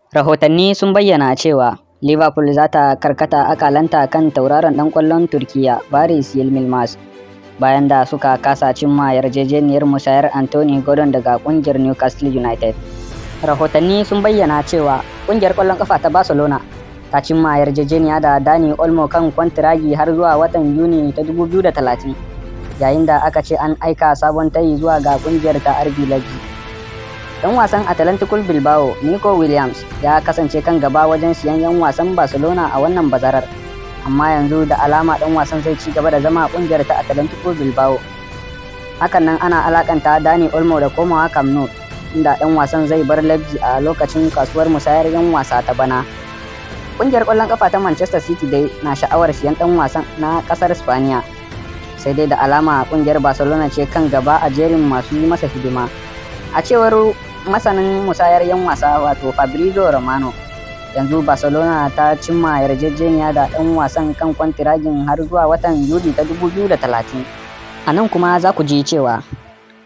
Rahotanni sun bayyana cewa Liverpool za ta karkata akalanta kan tauraron ɗan ƙwallon Turkiyya Barış Yılmaz bayan da suka kasa cimma yarjejeniyar musayar Anthony Gordon daga ƙungiyar Newcastle United. Rahotanni sun bayyana cewa ƙungiyar ƙwallon ƙafa ta Barcelona ta cimma yarjejeniya da Dani Olmo kan kwantiragi har zuwa watan Yuni ta 2030, yayin da aka ce an aika sabon tayi zuwa ga ƙungiyar ta RB Leipzig. Ɗan wasan Atletico Bilbao Nico Williams ya kasance kan gaba wajen siyan 'yan wasan Barcelona a wannan bazarar, amma yanzu da alama ɗan wasan zai ci gaba da zama a ƙungiyar ta Atletico Bilbao. Hakan nan ana alakanta Dani Olmo da komawa Camp Nou, inda ɗan wasan zai bar Leipzig a lokacin kasuwar musayar 'yan wasa ta bana. Ƙungiyar ƙwallon ƙafa ta Manchester City dai na sha'awar siyan ɗan wasan na ƙasar Spaniya, sai dai da alama ƙungiyar Barcelona ce kan gaba a jerin masu yi masa hidima. A cewar masanin musayar 'yan wasa wato Fabrizio Romano, yanzu Barcelona ta cimma yarjejeniya da ɗan wasan kan kwantiragin har zuwa watan Yuli ta 2030. A nan kuma za ku ji cewa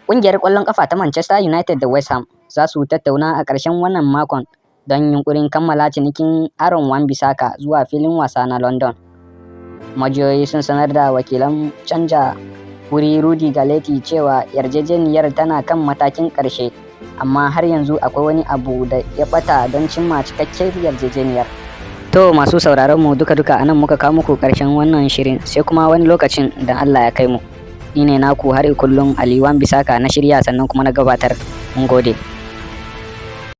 ƙungiyar ƙwallon ƙafa ta Manchester United da West Ham za su tattauna a ƙarshen wannan makon don yunƙurin kammala cinikin Aaron Wan-Bissaka zuwa filin wasa na London. Majiyoyi sun sanar da wakilan canja wuri Rudy Galetti cewa yarjejeniyar tana kan matakin ƙarshe, amma har yanzu akwai wani abu da ya ɓata don cimma cikakkiyar yarjejeniyar. To masu sauraron mu duka anan muka kawo muku ƙarshen wannan shirin, sai kuma wani lokacin da Allah ya kai mu. Ni ne naku har kullum Ali Wan-Bissaka na shirya sannan kuma na gabatar. Mun gode.